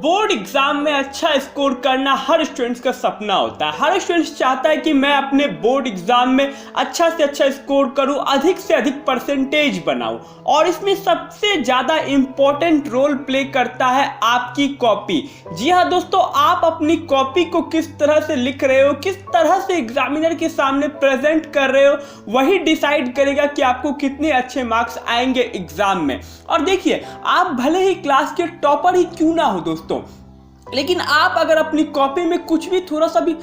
Board exam में अच्छा score करना हर स्टूडेंट्स का सपना होता है। हर स्टूडेंट्स चाहता है कि मैं अपने बोर्ड एग्जाम में अच्छा से अच्छा स्कोर करूं, अधिक से अधिक परसेंटेज बनाऊं। और इसमें सबसे ज़्यादा इम्पोर्टेंट रोल प्ले करता है आपकी कॉपी। जी हाँ दोस्तों, आप अपनी कॉपी को किस तरह से लिख रहे हो, किस तरह से एग्जामिनर के सामने प्रेजेंट कर रहे हो, वही डिसाइड करेगा कि आपको कितने अच्छे मार्क्स आएंगे एग्जाम में। और देखिए, आप भले ही क्लास के टॉपर ही क्यों ना हो दोस्तों, लेकिन आप अगर अपनी कॉपी में कुछ भी थोड़ा सा भी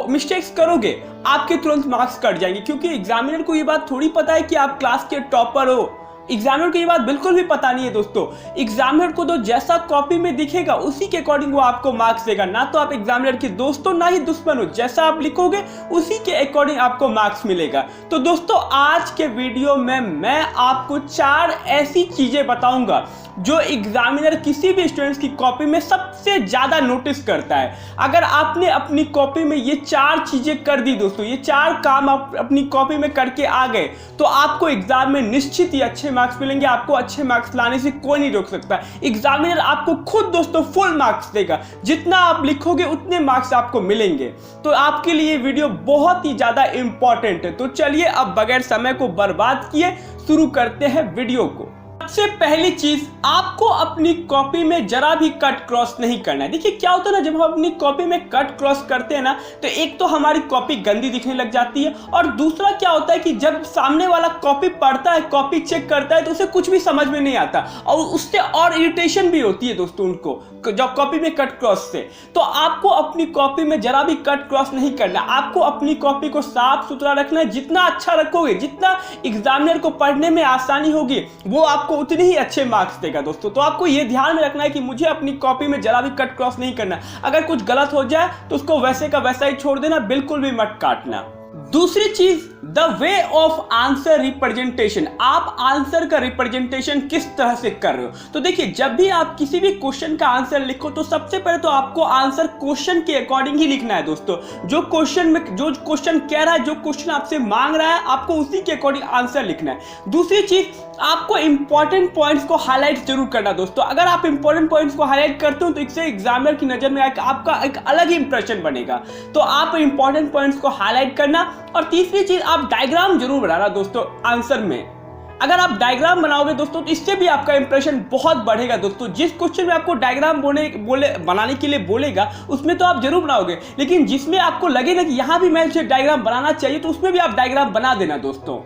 मिस्टेक्स करोगे, आपके तुरंत मार्क्स कट जाएंगे। क्योंकि एग्जामिनर को ये बात थोड़ी पता है कि आप क्लास के टॉपर हो। एग्जामिनर को ये बात बिल्कुल भी पता नहीं है दोस्तों। एग्जामिनर को तो जैसा कॉपी में दिखेगा उसी के अकॉर्डिंग वो आपको मार्क्स देगा। ना तो आप एग्जामिनर के दोस्त हो, ना ही दुश्मन हो। जैसा आप लिखोगे उसी के अकॉर्डिंग आपको मार्क्स मिलेगा। तो दोस्तों, आज के वीडियो में मैं आपको 4 ऐसी चीजें बताऊंगा जो एग्जामिनर किसी भी स्टूडेंट्स की कॉपी में सबसे ज्यादा नोटिस करता है। अगर आपने अपनी कॉपी में ये 4 चीजें कर दी दोस्तों, ये 4 काम आप अपनी कॉपी में करके आ गए, तो आपको एग्जाम में निश्चित ही अच्छे मार्क्स मिलेंगे। आपको अच्छे मार्क्स लाने से कोई नहीं रोक सकता। एग्जामिनर आपको खुद दोस्तों फुल मार्क्स देगा। जितना आप लिखोगे उतने मार्क्स आपको मिलेंगे। तो आपके लिए वीडियो बहुत ही ज्यादा इंपॉर्टेंट है। तो चलिए अब बगैर समय को बर्बाद किए शुरू करते हैं वीडियो को। सबसे पहली चीज, आपको अपनी कॉपी में जरा भी कट क्रॉस नहीं करना है। देखिए क्या होता है ना, जब हम अपनी कॉपी में कट क्रॉस करते हैं ना, तो एक तो हमारी कॉपी गंदी दिखने लग जाती है, और दूसरा क्या होता है कि जब सामने वाला कॉपी पढ़ता है, कॉपी चेक करता है, तो उसे कुछ भी समझ में नहीं आता, और उससे और इरिटेशन भी होती है दोस्तों उनको जब कॉपी में कट क्रॉस से। तो आपको अपनी कॉपी में जरा भी कट क्रॉस नहीं करना। आपको अपनी कॉपी को साफ सुथरा रखना है। जितना अच्छा रखोगे, जितना एग्जामिनर को पढ़ने में आसानी होगी, वो आपको उतने ही अच्छे मार्क्स देगा दोस्तों। तो आपको ये ध्यान में रखना है कि मुझे अपनी कॉपी में जरा भी कट क्रॉस नहीं करना। अगर कुछ गलत हो जाए तो उसको वैसे का वैसा ही छोड़ देना, बिल्कुल भी मत काटना। दूसरी चीज, the way of answer representation. आप आंसर का रिप्रेजेंटेशन किस तरह से कर रहे हो। तो देखिए, जब भी आप किसी भी क्वेश्चन का आंसर लिखो, तो सबसे पहले तो आपको आंसर क्वेश्चन के अकॉर्डिंग ही लिखना है दोस्तों। जो क्वेश्चन में जो क्वेश्चन कह रहा है, जो क्वेश्चन आपसे मांग रहा है, आपको उसी के अकॉर्डिंग आंसर लिखना है। दूसरी चीज, आपको इंपॉर्टेंट पॉइंट्स को हाईलाइट जरूर करना दोस्तों। अगर आप इंपॉर्टेंट पॉइंट्स को हाईलाइट करते हो तो इससे एग्जामिनर की नजर में आपका एक अलग ही इंप्रेशन बनेगा। तो आप इंपॉर्टेंट पॉइंट्स को हाईलाइट करना। और तीसरी चीज, आप डायग्राम जरूर बनाना दोस्तों आंसर में। अगर आप डायग्राम बनाओगे दोस्तों, तो इससे भी आपका इंप्रेशन बहुत बढ़ेगा दोस्तों। जिस क्वेश्चन में आपको डायग्राम बनाने के लिए बोलेगा, उसमें तो आप जरूर बनाओगे, लेकिन जिसमें आपको लगे ना कि यहां भी मैं डायग्राम बनाना चाहिए, तो उसमें भी आप डायग्राम बना देना दोस्तों।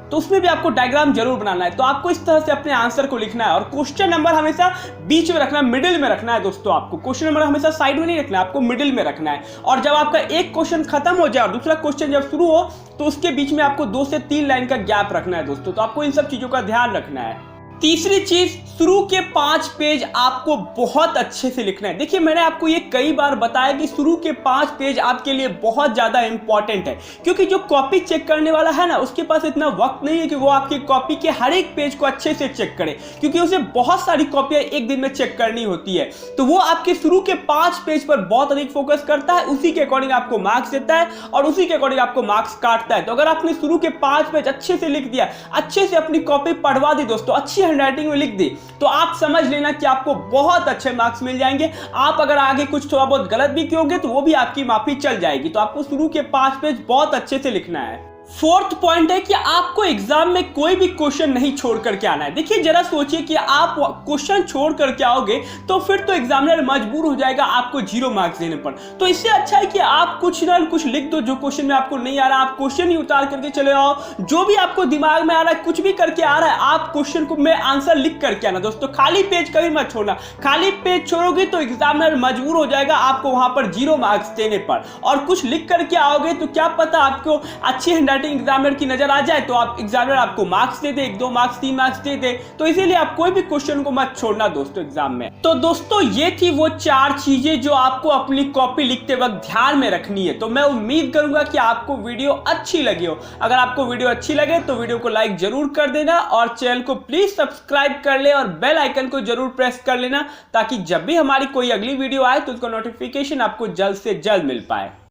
तो उसमें भी आपको डायग्राम जरूर बनाना है। तो आपको इस तरह से अपने आंसर को लिखना है। और क्वेश्चन नंबर हमेशा बीच में रखना है, मिडिल में रखना है दोस्तों। आपको क्वेश्चन नंबर हमेशा साइड में नहीं रखना है, आपको मिडिल में रखना है। और जब आपका एक क्वेश्चन खत्म हो जाए और दूसरा क्वेश्चन जब शुरू हो, तो उसके बीच में आपको 2 से 3 लाइन का गैप रखना है दोस्तों। तो आपको इन सब चीजों का ध्यान रखना है। तीसरी चीज, शुरू के 5 पेज आपको बहुत अच्छे से लिखना है। देखिए, मैंने आपको ये कई बार बताया कि शुरू के 5 पेज आपके लिए बहुत ज्यादा इंपॉर्टेंट है। क्योंकि जो कॉपी चेक करने वाला है ना, उसके पास इतना वक्त नहीं है कि वो आपकी कॉपी के हर एक पेज को अच्छे से चेक करे, क्योंकि उसे बहुत सारी कॉपियां एक दिन में चेक करनी होती है। तो वो आपके शुरू के 5 पेज पर बहुत अधिक फोकस करता है, उसी के अकॉर्डिंग आपको मार्क्स देता है और उसी के अकॉर्डिंग आपको मार्क्स काटता है। तो अगर आपने शुरू के 5 पेज अच्छे से लिख दिया, अच्छे से अपनी कॉपी पढ़वा दी दोस्तों, अच्छी हैंडराइटिंग में लिख दी, तो आप समझ लेना कि आपको बहुत अच्छे मार्क्स मिल जाएंगे। आप अगर आगे कुछ थोड़ा बहुत गलत भी किए तो वो भी आपकी माफी चल जाएगी। तो आपको शुरू के 5 पेज बहुत अच्छे से लिखना है। फोर्थ पॉइंट है कि आपको एग्जाम में कोई भी क्वेश्चन नहीं छोड़ करके आना है। देखिए, जरा सोचिए कि आप क्वेश्चन छोड़ करके आओगे तो फिर तो एग्जामिनर मजबूर हो जाएगा आपको 0 मार्क्स देने पर। तो इससे अच्छा है कि आप कुछ ना कुछ लिख दो। जो क्वेश्चन में आपको नहीं आ रहा, आप क्वेश्चन ही उतार करके चले आओ। जो भी आपको दिमाग में आ रहा है, कुछ भी करके आ रहा है, आप क्वेश्चन को में आंसर लिख करके आना दोस्तों। खाली पेज कभी मत छोड़ना। खाली पेज छोड़ोगे तो एग्जामिनर मजबूर हो जाएगा आपको वहां पर 0 मार्क्स देने पर। और कुछ लिख करके आओगे तो क्या पता आपको अच्छी एग्जामिनर की नजर आ जाए, तो आप एग्जामिनर आपको मार्क्स दे दे, 1, 2 मार्क्स, 3 मार्क्स दे दे। तो इसीलिए आप कोई भी क्वेश्चन को मत छोड़ना दोस्तों एग्जाम में। तो दोस्तों, ये थी वो 4 चीजें जो आपको अपनी कॉपी लिखते वक्त ध्यान में रखनी है। तो मैं उम्मीद करूंगा कि आपको वीडियो अच्छी लगी हो। अगर आपको वीडियो अच्छी लगे तो वीडियो को लाइक जरूर कर देना, और चैनल को प्लीज सब्सक्राइब कर ले, और बेल आइकन को जरूर प्रेस कर लेना, ताकि जब भी हमारी कोई अगली वीडियो आए तो उसका नोटिफिकेशन आपको जल्द से जल्द मिल पाए।